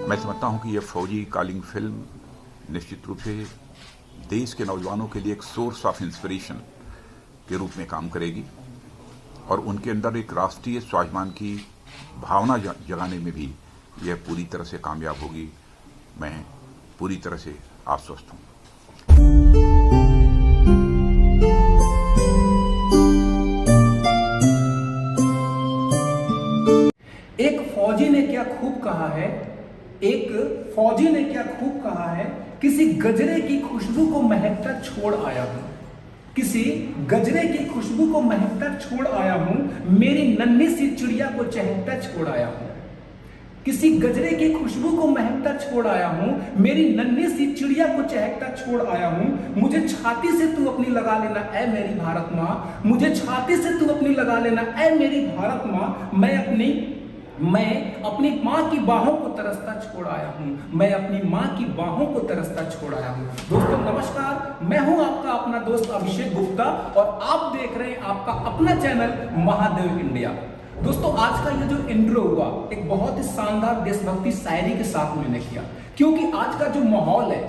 मैं समझता हूं कि यह फौजी कालिंग फिल्म निश्चित रूप से देश के नौजवानों के लिए एक सोर्स ऑफ इंस्पिरेशन के रूप में काम करेगी और उनके अंदर एक राष्ट्रीय स्वाभिमान की भावना जगाने में भी यह पूरी तरह से कामयाब होगी। मैं पूरी तरह से आश्वस्त हूं। एक फौजी ने क्या खूब कहा है, एक फौजी ने क्या खूब कहा है, किसी गजरे की खुशबू को महकता छोड़ आया हूं, किसी गजरे की खुशबू को महकता छोड़ आया हूं, मेरी नन्ही सी चिड़िया को चहकता छोड़ आया हूं, किसी गजरे की खुशबू को महकता छोड़ आया हूं, मेरी नन्ही सी चिड़िया को चहकता छोड़ आया हूं, मुझे छाती से तू अपनी लगा लेना ऐ मेरी भारत मां, मुझे छाती से तू अपनी लगा लेना ऐ मेरी भारत मां, मैं अपनी माँ की बाहों को तरसता छोड़ आया हूं, मैं अपनी माँ की बाहों को तरसता छोड़ आया हूं। दोस्तों नमस्कार, मैं हूं आपका अपना दोस्त अभिषेक गुप्ता और आप देख रहे हैं आपका अपना चैनल महादेव इंडिया। दोस्तों आज का ये जो इंट्रो हुआ एक बहुत ही शानदार देशभक्ति शायरी के साथ मैंने किया, क्योंकि आज का जो माहौल है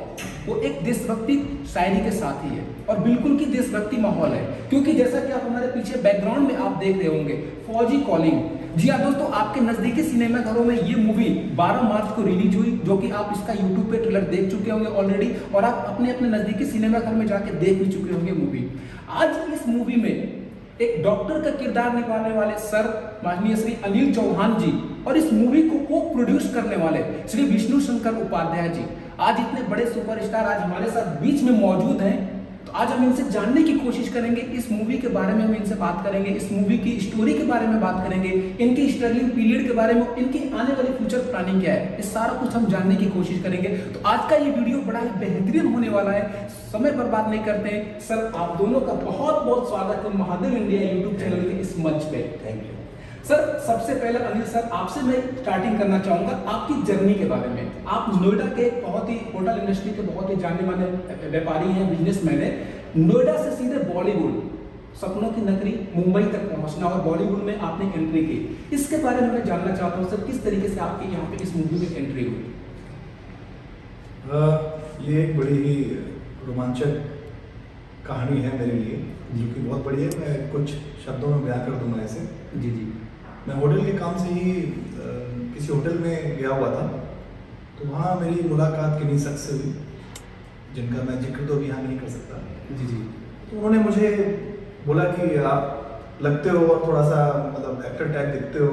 वो एक देशभक्ति शायरी के साथ ही है और बिल्कुल की देशभक्ति माहौल है, क्योंकि जैसा कि आप हमारे पीछे बैकग्राउंड में आप देख रहे होंगे फौजी कॉलिंग। जी हाँ दोस्तों, आपके नजदीकी सिनेमा घरों में ये मूवी 12 मार्च को रिलीज हुई, जो कि आप इसका यूट्यूब पे ट्रेलर देख चुके होंगे ऑलरेडी और आप अपने अपने नजदीकी सिनेमा घर में जाके देख भी चुके होंगे मूवी। आज इस मूवी में एक डॉक्टर का किरदार निभाने वाले सर माननीय श्री अनिल चौहान जी और इस मूवी को प्रोड्यूस करने वाले श्री विष्णु शंकर उपाध्याय जी आज इतने बड़े सुपरस्टार आज हमारे साथ बीच में मौजूद हैं। तो आज हम इनसे जानने की कोशिश करेंगे, इस मूवी के बारे में हम इनसे बात करेंगे, इस मूवी की स्टोरी के बारे में बात करेंगे, इनकी स्ट्रगलिंग पीरियड के बारे में, इनकी आने वाली फ्यूचर प्लानिंग क्या है, इस सारा कुछ हम जानने की कोशिश करेंगे। तो आज का ये वीडियो बड़ा ही बेहतरीन होने वाला है, समय बर्बाद नहीं करते हैं। सर आप दोनों का बहुत बहुत स्वागत है महादेव इंडिया यूट्यूब चैनल के इस मंच पे। Thank you sir. सबसे पहले अनिल सर आपसे मैं स्टार्टिंग करना चाहूंगा आपकी जर्नी के बारे में। आप नोएडा के बहुत ही होटल इंडस्ट्री के बहुत ही जाने माने व्यापारी हैं, बिजनेसमैन है। नोएडा से सीधे बॉलीवुड, सपनों की नगरी मुंबई तक पहुंचना और बॉलीवुड में आपने एंट्री की, इसके बारे में मैं जानना चाहता हूं सर, किस तरीके से आपकी यहाँ पे इस मूवी में एंट्री हुई? ये एक बड़ी ही रोमांचक कहानी है मेरे लिए, जो कि बहुत बड़ी है। मैं कुछ शब्दों में बयां कर दूंगा इसे। जी जी। मैं होटल के काम से ही किसी होटल में गया हुआ था, तो वहाँ मेरी मुलाकात किन्हीं शख्स से हुई जिनका मैं जिक्र तो अभी यहाँ नहीं कर सकता। जी जी। तो उन्होंने मुझे बोला कि आप लगते हो और थोड़ा सा मतलब एक्टर टाइप दिखते हो।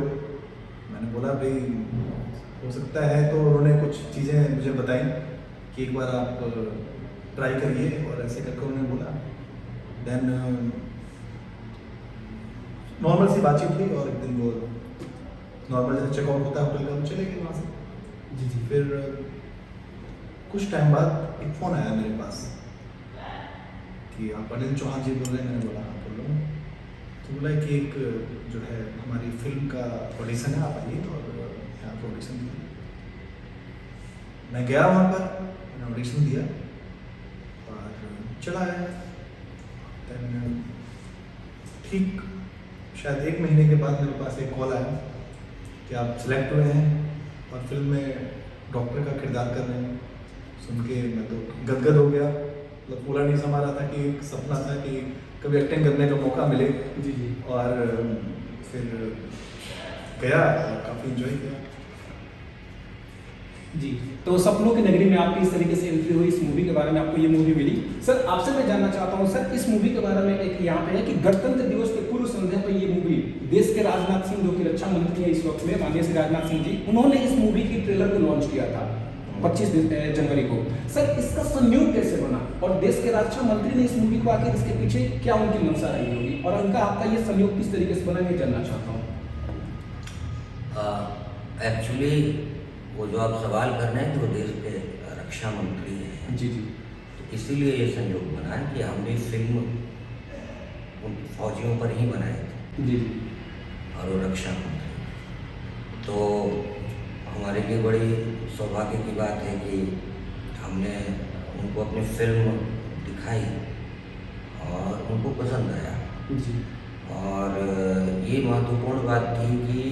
मैंने बोला भाई हो सकता है, तो उन्होंने कुछ चीज़ें मुझे बताई कि एक बार आप ट्राई करिए और ऐसे करके उन्होंने बोला। देन नॉर्मल सी बातचीत हुई और एक दिन वो नॉर्मल जैसे चेकआउट होता है होटल का, हम चले गए वहाँ से। जी जी। फिर कुछ टाइम बाद एक फ़ोन आया मेरे पास कि आप अनिल चौहान जी बोल रहे हैं। मैंने बोला हाँ बोल रहा हूँ। तो बोला कि एक जो है हमारी फिल्म का ऑडिशन है, आप आइए और यहाँ पर ऑडिशन दिया। मैं गया वहाँ पर, मैंने ऑडिशन दिया और चला आया। ठीक शायद 1 महीने के बाद मेरे पास एक कॉल आया कि आप सिलेक्ट हुए हैं और फिल्म में डॉक्टर का किरदार कर रहे हैं। सुन के मैं तो गदगद हो गया, मतलब पूरा नहीं समझ रहा था कि एक सपना था कि कभी एक्टिंग करने का मौका मिले। जी जी। और फिर गया और काफ़ी इंजॉय किया। जी, तो सपनों की नगरी में आपकी इस तरीके से एंट्री हुई, इस मूवी के बारे में आपको ये मूवी मिली। सर आपसे मैं जानना चाहता हूँ सर, इस मूवी के बारे में एक यहाँ पे है कि गणतंत्र दिवस के पूर्व संध्या पर ये मूवी देश के राजनाथ सिंह जो कि रक्षा मंत्री है इस वक्त में, माननीय श्री राजनाथ सिंह जी, उन्होंने इस मूवी की ट्रेलर को लॉन्च किया था 25 जनवरी को। सर इसका संयोग कैसे बना और देश के रक्षा मंत्री ने इस मूवी को आखिर इसके पीछे क्या उनकी मंशा रही होगी और उनका आपका ये संयोग किस तरीके से बना, ये जानना चाहता हूँ। एक्चुअली वो जो आप सवाल कर रहे हैं तो देश के रक्षा मंत्री हैं। जी जी। तो इसीलिए ये संयोग बना है कि हमने फिल्म उन फौजियों पर ही बनाई थी। जी। और वो रक्षा मंत्री, तो हमारे लिए बड़ी सौभाग्य की बात है कि हमने उनको अपनी फिल्म दिखाई और उनको पसंद आया। जी। और ये महत्वपूर्ण बात थी कि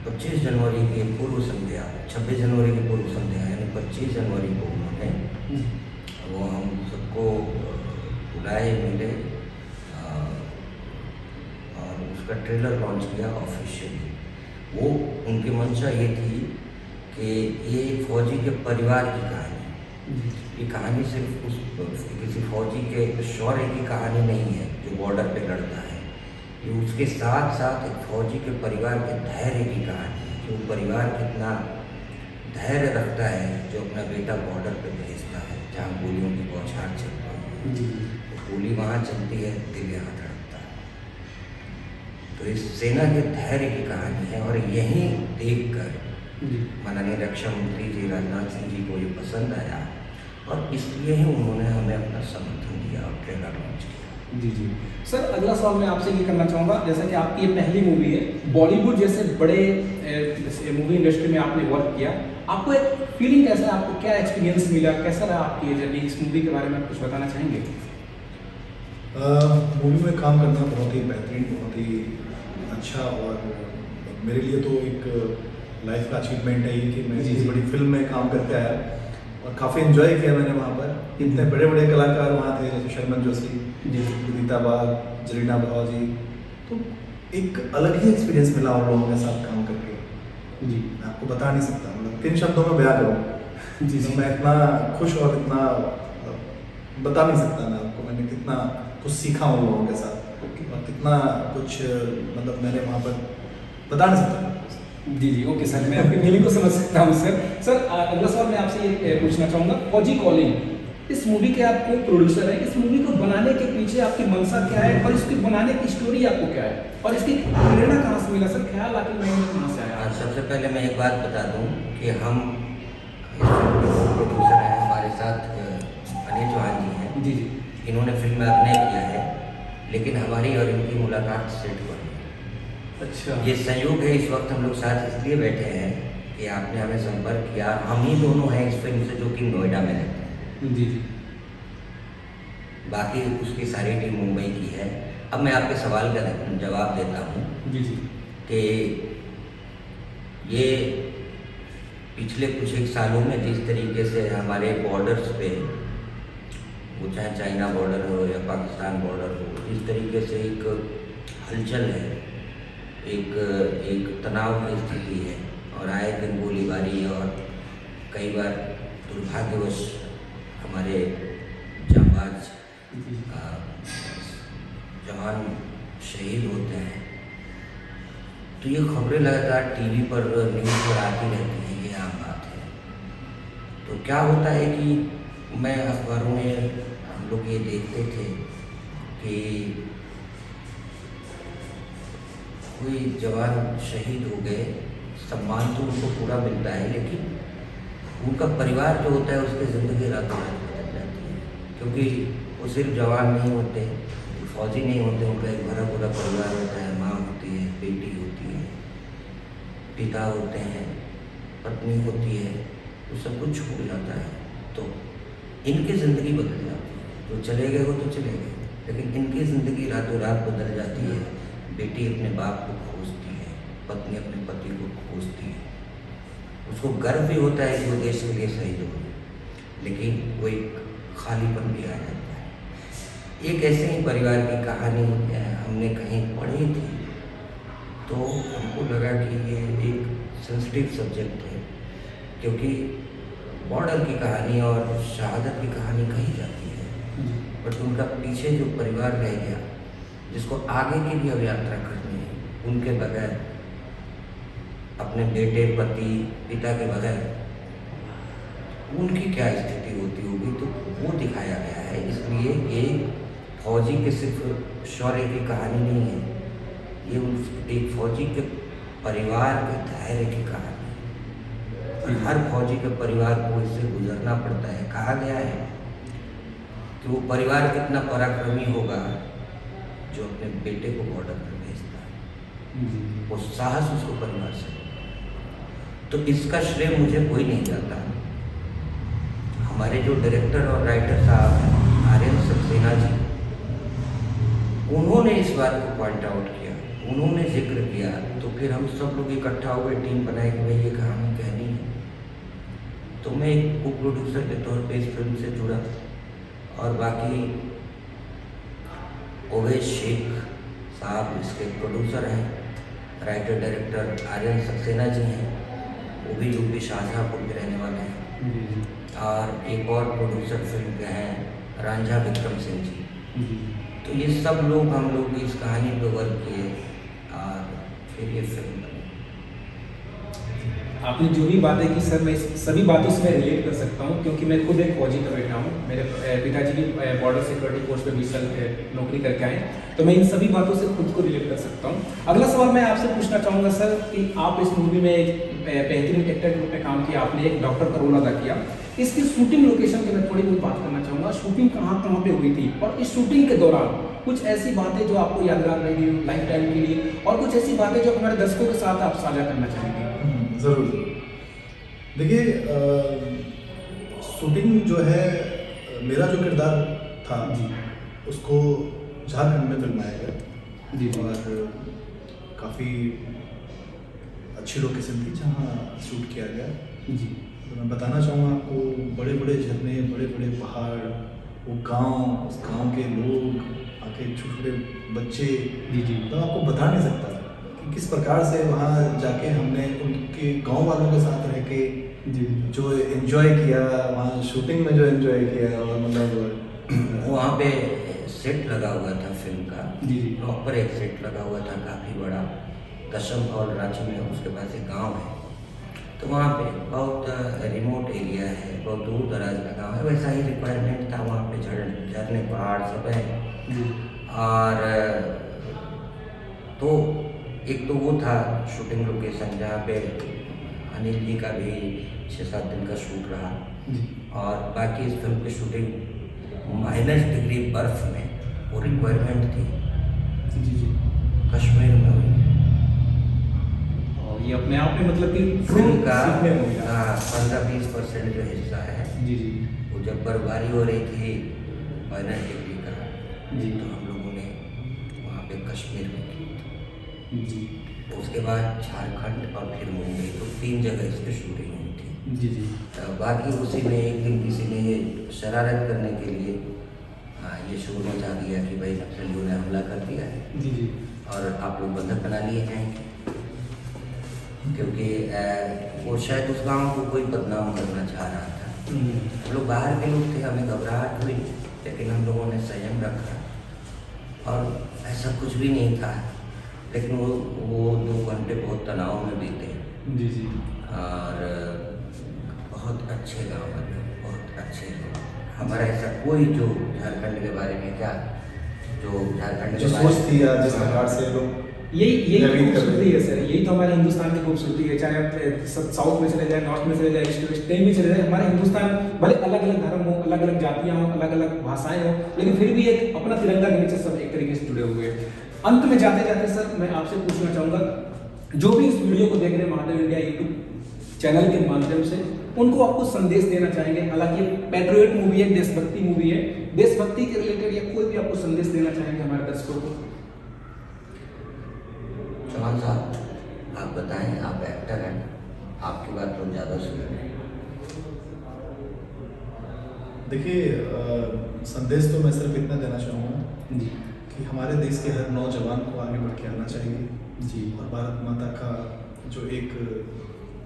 25 जनवरी की पूर्व संध्या, 26 जनवरी की पूर्व संध्या यानी 25 जनवरी को उन्होंने वो हम सबको बुलाए, मिले और उसका ट्रेलर लॉन्च किया ऑफिशियली। वो उनकी मंशा ये थी कि ये फौजी के परिवार की कहानी, ये कहानी सिर्फ किसी फौजी के शौर्य की कहानी नहीं है जो बॉर्डर पे लड़ता है, ये उसके साथ साथ एक फौजी के परिवार के धैर्य की कहानी है कि वो परिवार कितना धैर्य रखता है जो अपना बेटा बॉर्डर पे भेजता है जहाँ गोलियों की बौछार चल रही है, तो गोली वहाँ चलती है, दिल यहाँ धड़कता है। तो इस सेना के धैर्य की कहानी है और यही देखकर माननीय रक्षा मंत्री जी राजनाथ सिंह जी को ये पसंद आया और इसलिए ही उन्होंने हमें अपना समर्थन दिया और ट्रेलर लॉन्च किया। जी सर, अगला सवाल मैं आपसे ये करना चाहूँगा, जैसा कि आपकी ये पहली मूवी है, बॉलीवुड जैसे बड़े मूवी इंडस्ट्री में आपने वर्क किया, आपको एक फीलिंग कैसा है, आपको क्या एक्सपीरियंस मिला, कैसा रहा आपकी ये जर्नी, इस मूवी के बारे में आप कुछ बताना चाहेंगे? मूवी में काम करना बहुत ही बेहतरीन, बहुत ही अच्छा और मेरे लिए तो एक लाइफ का अचीवमेंट है ये कि मैं इतनी बड़ी फिल्म में काम करके आया और काफ़ी इन्जॉय किया मैंने वहाँ पर। इतने बड़े बड़े कलाकार वहाँ थे जैसे शर्मन जोशी, विदिता बाग, जरीना बाजी, तो एक अलग ही एक्सपीरियंस मिला उन लोगों के साथ काम करके। जी, मैं आपको बता नहीं सकता, मतलब 3 शब्दों में बयां करूँ जी तो मैं इतना खुश और इतना बता नहीं सकता मैं आपको, मैंने कितना कुछ सीखा उन लोगों के साथ और कितना कुछ मतलब मैंने वहाँ पर बता नहीं सकता। जी, ओके सर, मैं आपकी फीलिंग को समझ सकता हूँ सर। सर, अगला सवाल मैं आपसे ये पूछना चाहूँगा, फौजी कॉलिंग, इस मूवी के आप को प्रोड्यूसर हैं, इस मूवी को बनाने के पीछे आपकी मंशा क्या है और इसकी बनाने की स्टोरी आपको क्या है और इसकी प्रेरणा कहाँ से मिला सर, ख्याल आखिर में कहाँ से आया? सबसे पहले मैं एक बात बता दूं कि हम प्रोड्यूसर हैं, हमारे साथ अनिल चौहान जी हैं। जी, इन्होंने फिल्म में अभिनय किया है, लेकिन हमारी और इनकी मुलाकात सेट पर। अच्छा, ये संयोग है, इस वक्त हम लोग साथ इसलिए बैठे हैं कि आपने हमें संपर्क किया। हम ही दोनों हैं इस फिल्म से जो कि नोएडा में रहते हैं। जी, बाकी उसकी सारी टीम मुंबई की है। अब मैं आपके सवाल का जवाब देता हूँ जी कि ये पिछले कुछ एक सालों में जिस तरीके से हमारे बॉर्डर्स पे, वो चाहे चाइना बॉर्डर हो या पाकिस्तान बॉर्डर हो, जिस तरीके से एक हलचल है, एक तनाव की स्थिति है और आए दिन गोलीबारी और कई बार दुर्भाग्यवश हमारे जांबाज जवान शहीद होते हैं, तो ये खबरें लगातार टीवी पर, न्यूज़ पर आती रहती हैं, ये आम बात है। तो क्या होता है कि मैं अखबारों में हम लोग ये देखते थे कि कोई जवान शहीद हो गए, सम्मान तो उनको पूरा मिलता है, लेकिन उनका परिवार जो होता है उसकी ज़िंदगी रातों रात बदल जाती है, क्योंकि वो सिर्फ जवान नहीं होते, फौजी नहीं होते, उनका एक भरा पूरा परिवार होता है, माँ होती है, बेटी होती है, पिता होते हैं, पत्नी होती है, वो सब कुछ छूट जाता है। तो इनकी ज़िंदगी बदल जाती है, जो चले गए वो तो चले गए, लेकिन इनकी ज़िंदगी रातों रात बदल जाती है। बेटी अपने बाप को खोजती है, पत्नी अपने पति को खोजती है, उसको गर्व भी होता है कि वो देश के लिए शहीद हो, लेकिन वो एक खालीपन भी आ जाता है। एक ऐसे ही परिवार की कहानी हमने कहीं पढ़ी थी, तो हमको लगा कि ये एक सेंसिटिव सब्जेक्ट है, क्योंकि बॉर्डर की कहानी और शहादत की कहानी कही जाती है, बट उनका पीछे जो परिवार रह गया, जिसको आगे की भी अब यात्रा करनी है, उनके बगैर, अपने बेटे, पति, पिता के बगैर उनकी क्या स्थिति होती होगी, तो वो दिखाया गया है। इसलिए ये फौजी के सिर्फ शौर्य की कहानी नहीं है, ये एक फौजी के परिवार के धैर्य की कहानी है। हर फौजी के परिवार को इससे गुजरना पड़ता है। कहा गया है कि वो परिवार कितना पराक्रमी होगा जो अपने बेटे को बॉर्डर पर भेजता है, वो साहस उसको परिवार से होगा। तो इसका श्रेय मुझे कोई नहीं जाता। हमारे जो डायरेक्टर और राइटर साहब हैं, आर्यन सक्सेना जी, उन्होंने इस बात को पॉइंट आउट किया उन्होंने जिक्र किया तो फिर हम सब लोग इकट्ठा हो गए, टीम बनाए कि भाई ये कहानी कहनी है। तो मैं एक को प्रोड्यूसर के तौर पे इस फिल्म से जुड़ा, और बाकी ओवैस शेख साहब इसके प्रोड्यूसर हैं, राइटर डायरेक्टर आर्यन सक्सेना जी हैं, वो भी यूपी शाहजहाँपुर के रहने वाले हैं, और एक और प्रोड्यूसर फिल्म के हैं रांझा विक्रम सिंह जी। तो ये सब लोग हम लोग इस कहानी पे वर्क किए और फिर ये फिल्म बनी। आपने जो भी बातें की सर, मैं इस सभी बातों से मैं रिलेट कर सकता हूँ, क्योंकि मैं खुद एक फौजी का बेटा हूँ। मेरे पिताजी भी बॉर्डर सिक्योरिटी फोर्स पे 20 साल नौकरी करके आए, तो मैं इन सभी बातों से खुद को रिलेट कर सकता हूँ। अगला सवाल मैं आपसे पूछना चाहूँगा सर कि आप इस मूवी में एक बेहतरीन एक्टर के रूप में काम किया, आपने एक डॉक्टर का रोल अदा किया। इसकी शूटिंग लोकेशन की मैं थोड़ी बहुत बात करना चाहूँगा। शूटिंग कहाँ कहाँ पे हुई थी, और इस शूटिंग के दौरान कुछ ऐसी बातें जो आपको यादगार रहेगी लाइफ टाइम के लिए, और कुछ ऐसी बातें जो हमारे दर्शकों के साथ आप साझा करना चाहेंगे? ज़रूर। देखिए, शूटिंग जो है, मेरा जो किरदार था जी, उसको झारखंड में फिल्माया गया जी, और काफ़ी अच्छी लोकेशन थी जहाँ शूट किया गया। जी, तो मैं बताना चाहूँगा आपको, बड़े बड़े झरने, बड़े बड़े पहाड़, वो गांव, उस गांव के लोग, आके छोटे बच्चे, जी, जी, तो आपको बता नहीं सकता कि किस प्रकार से वहाँ जाके हमने उनके गांव वालों के साथ रह के जी, जो एंजॉय किया, वहाँ शूटिंग में जो एंजॉय किया, और मतलब वहाँ पे सेट लगा हुआ था फिल्म का, जी, जी, प्रॉपर एक सेट लगा हुआ था काफ़ी बड़ा, दशम हॉल रांची में, उसके पास एक गांव है। तो वहाँ पे बहुत रिमोट एरिया है, बहुत दूर दराज का गाँव है, वैसा ही रिक्वायरमेंट था। वहाँ पे झरने पहाड़ सब है, जी, और तो एक तो वो था शूटिंग लोकेशन जहाँ पे अनिल जी का भी 6-7 दिन का शूट रहा, जी, और बाकी इस फिल्म की शूटिंग -डिग्री बर्फ में वो रिक्वायरमेंट थी, जी, जी। कश्मीर में हुई। और ये अपने आप में मतलब कि फिल्म का सीखने को मिला। 15-20% जो हिस्सा है, जी, जी, वो जब बर्फबारी हो रही थी -डिग्री का, जी, तो हम लोगों ने वहाँ पे कश्मीर में की। जी, उसके बाद झारखंड और फिर मुंबई, तो 3 जगह इसकी शूटिंग हुई थी। जी, जी, बाकी उसी में एक दिन किसी ने ये शरारत करने के लिए ये शोर मचा दिया कि भाई नक्सलियों ने हमला कर दिया है जी, जी, और आप लोग बंधक बना लिए जाएंगे, क्योंकि वो शायद उस गांव को कोई बदनाम करना चाह रहा था। हम लोग बाहर के लोग थे, हमें घबराहट हुई, लेकिन हम लोगों ने संयम रखा, और ऐसा कुछ भी नहीं था। लेकिन वो 2 घंटे बहुत तनाव में बीते, जी, जी, और बहुत अच्छे गाँव बने, बहुत अच्छे लोग। हमारा ऐसा कोई जो झारखंड के बारे में क्या, जो झारखंड जो के बारे सोच थी या जिस प्रकार से लोग यही नवीन कर खूबसूरती है सर, यही तो हमारे हिंदुस्तान की खूबसूरती है। चाहे आप साउथ में चले जाए, नॉर्थ में चले जाए, ईस्ट वेस्ट कहीं भी चले जाए, हमारे हिंदुस्तान भले अलग अलग धर्म हो, अलग अलग जातियाँ हो, अलग अलग भाषाएं हो, लेकिन फिर भी एक अपना तिरंगा के नीचे सब एक तरीके से जुड़े हुए हैं। अंत में जाते जाते सर मैं आपसे पूछना चाहूँगा, जो भी इस वीडियो को देख रहे हैं महादेव इंडिया यूट्यूब चैनल के माध्यम से, उनको आपको संदेश देना चाहेंगे। हालांकि पैट्रियट मूवी है, देशभक्ति मूवी है, देशभक्ति के रिलेटेड या कोई भी आपको संदेश देना चाहेंगे हमारे दर्शकों को? चौहान साहब, आप बताएं, आप एक्टर हैं, आपकी बात तो ज़्यादा सुनेंगे। देखिए, संदेश तो मैं सिर्फ इतना देना चाहूँगा जी, कि हमारे देश के हर नौजवान को आगे बढ़ के आना चाहिए, जी, और भारत माता का जो एक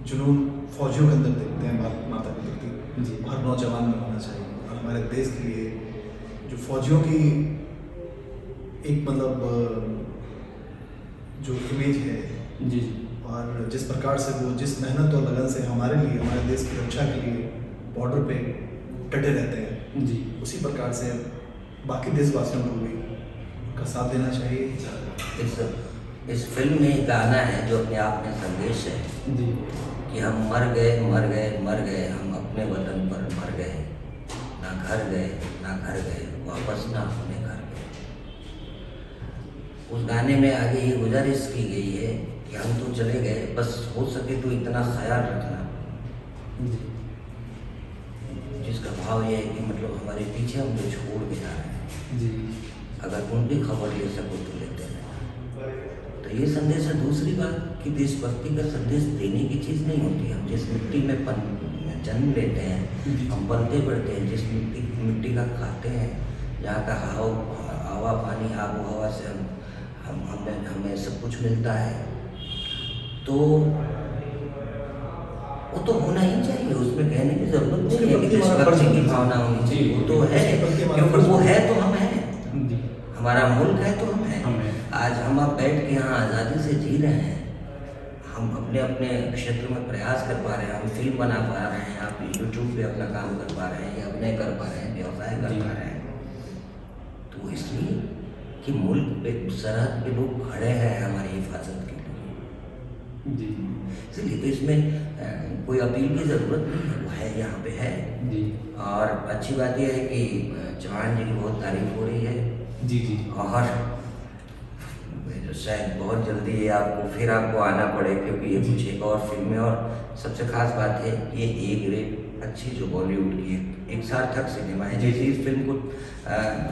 जुनून फौजियों के अंदर देखते हैं भारत माता के प्रति, जी, हर नौजवान में होना चाहिए। और हमारे देश के लिए जो फौजियों की एक मतलब जो इमेज है, जी, और जिस प्रकार से वो जिस मेहनत और लगन से हमारे लिए, हमारे देश की रक्षा के लिए बॉर्डर पे डटे रहते हैं, जी, उसी प्रकार से बाकी देशवासियों को भी उनका साथ देना चाहिए। इस फिल्म में एक गाना है जो अपने आप में संदेश है जी, कि हम मर गए मर गए मर गए, हम अपने वतन पर मर गए, ना घर गए ना घर गए, वापस ना अपने घर गए। उस गाने में आगे ये गुजारिश की गई है कि हम तो चले गए, बस हो सके तो इतना ख्याल रखना, जिसका भाव ये है कि मतलब हमारे पीछे हम जो छोड़ के जा रहे हैं, जी, अगर उनकी खबर ले सको तो लेते रहना। ये संदेश है। दूसरी बात कि देशभक्ति का संदेश देने की चीज़ नहीं होती। हम जिस मिट्टी में जन्म लेते हैं, हम पलते बढ़ते हैं, जिस मिट्टी का खाते हैं, जहाँ का हवा पानी आबो हवा से हमें सब कुछ मिलता है, तो वो तो होना ही चाहिए। उसमें कहने की जरूरत नहीं है कि देशभक्ति की भावना होनी चाहिए। वो तो है, क्योंकि वो है तो हम हैं, हमारा मुल्क है तो हम हैं। आज हम आप बैठ के यहाँ आज़ादी से जी रहे हैं, हम अपने अपने क्षेत्र में प्रयास कर पा रहे हैं, हम फिल्म बना पा रहे हैं, आप यूट्यूब पे अपना काम कर पा रहे हैं, या अभिनय कर पा रहे हैं, व्यवसाय कर पा रहे हैं, तो इसलिए कि मुल्क पे सरहद पे लोग खड़े हैं हमारी हिफाजत के लिए जी। इसलिए तो इसमें कोई अपील की ज़रूरत नहीं है, वो है यहाँ पे है जी। और अच्छी बात यह है कि जवान जी की बहुत तारीफ हो रही है जी जी। और शायद बहुत जल्दी आपको आना पड़े, क्योंकि ये कुछ एक और फिल्म है। और सबसे खास बात है ये ए ग्रेड अच्छी जो बॉलीवुड की है, एक सार्थक सिनेमा है। जैसे इस फिल्म को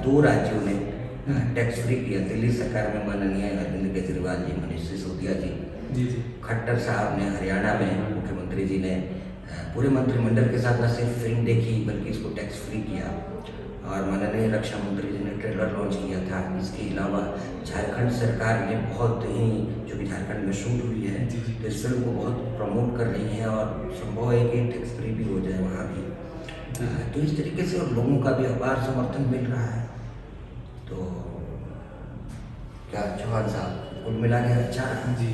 2 राज्यों ने टैक्स फ्री किया, दिल्ली सरकार में माननीय अरविंद केजरीवाल जी, मनीष सिसोदिया जी, खट्टर साहब ने, हरियाणा में मुख्यमंत्री जी ने पूरे मंत्रिमंडल के साथ न सिर्फ फिल्म देखी बल्कि इसको टैक्स फ्री किया, और माननीय रक्षा मंत्री जी ने ट्रेलर लॉन्च किया था। इसके अलावा झारखंड सरकार ने बहुत ही, जो कि झारखंड में शूट हुई है, तो इस फिल्म को बहुत प्रमोट कर रही है, और संभव है कि टैक्स फ्री भी हो जाए वहाँ भी। तो इस तरीके से और लोगों का भी अपार समर्थन मिल रहा है। तो क्या चौहान साहब, कुल मिला के अच्छा रहा जी।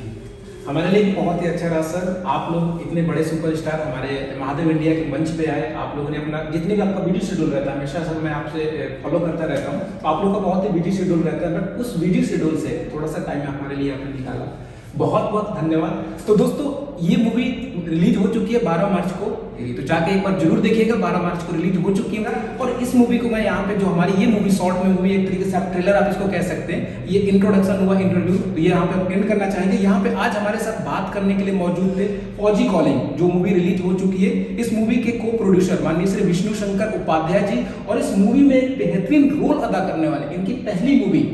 हमारे लिए बहुत ही अच्छा रहा सर। आप लोग इतने बड़े सुपरस्टार हमारे महादेव इंडिया के मंच पे आए, आप लोगों ने अपना जितने भी आपका वीडियो शेड्यूल रहता है, हमेशा सर मैं आपसे फॉलो करता रहता हूँ, तो आप लोग का बहुत ही वीडियो शेड्यूल रहता है, बट उस वीडियो शेड्यूल से थोड़ा सा टाइम हमारे लिए आपने निकाला, बहुत बहुत धन्यवाद। तो दोस्तों ये मूवी रिलीज हो चुकी है 12 मार्च को, तो जाके एक बार जरूर देखिएगा। 12 मार्च को रिलीज हो चुकी है, और इस मूवी को मैं यहाँ पे जो हमारी ये मूवी शॉर्ट में मूवी, एक तरीके से आप ट्रेलर आप इसको कह सकते हैं, ये इंट्रोडक्शन हुआ, इंट्रोड्यूस, तो ये यहाँ पे हम एंड करना चाहेंगे। यहाँ पे आज हमारे साथ बात करने के लिए मौजूद थे फौजी कॉलिंग, जो मूवी रिलीज हो चुकी है। इस मूवी के को प्रोड्यूसर माननीय श्री विष्णु शंकर उपाध्याय जी, और इस मूवी में एक बेहतरीन रोल अदा करने वाले, इनकी पहली मूवी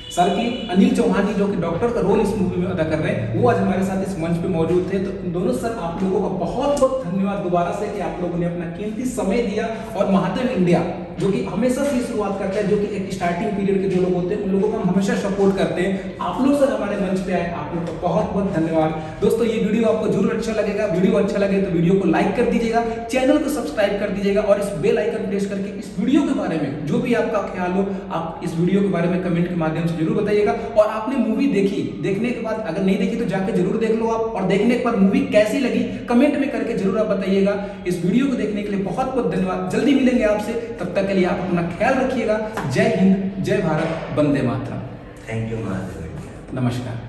सर की अनिल चौहान जी, जो कि डॉक्टर का रोल इस मूवी में अदा कर रहे हैं, वो आज हमारे साथ इस मंच पे मौजूद थे। तो दोनों सर आप लोगों का बहुत बहुत धन्यवाद दोबारा से कि आप लोगों ने अपना कीमती समय दिया, और महादेव इंडिया जो कि हमेशा से शुरुआत करता है, जो कि एक स्टार्टिंग पीरियड के जो लोग होते हैं उन लोगों को हम हमेशा सपोर्ट करते हैं। आप लोग सर हमारे मंच पे आए, आप लोग का बहुत बहुत धन्यवाद। दोस्तों ये वीडियो आपको जरूर अच्छा लगेगा, वीडियो अच्छा लगे तो वीडियो को लाइक कर दीजिएगा, चैनल को सब्सक्राइब कर दीजिएगा, और इस बेल आइकन प्रेस करके इस वीडियो के बारे में जो भी आपका ख्याल हो, आप इस वीडियो के बारे में कमेंट के माध्यम से जरूर बताइएगा। और आपने मूवी देखी, देखने के बाद अगर नहीं देखी तो जाके जरूर देख लो आप, और देखने के बाद मूवी कैसी लगी कमेंट में करके जरूर आप बताइएगा। इस वीडियो को देखने के लिए बहुत बहुत धन्यवाद। जल्दी मिलेंगे आपसे, तब तक के लिए आप अपना ख्याल रखिएगा। जय हिंद, जय भारत, वंदे मातरम। Thank you Mahadev. नमस्कार।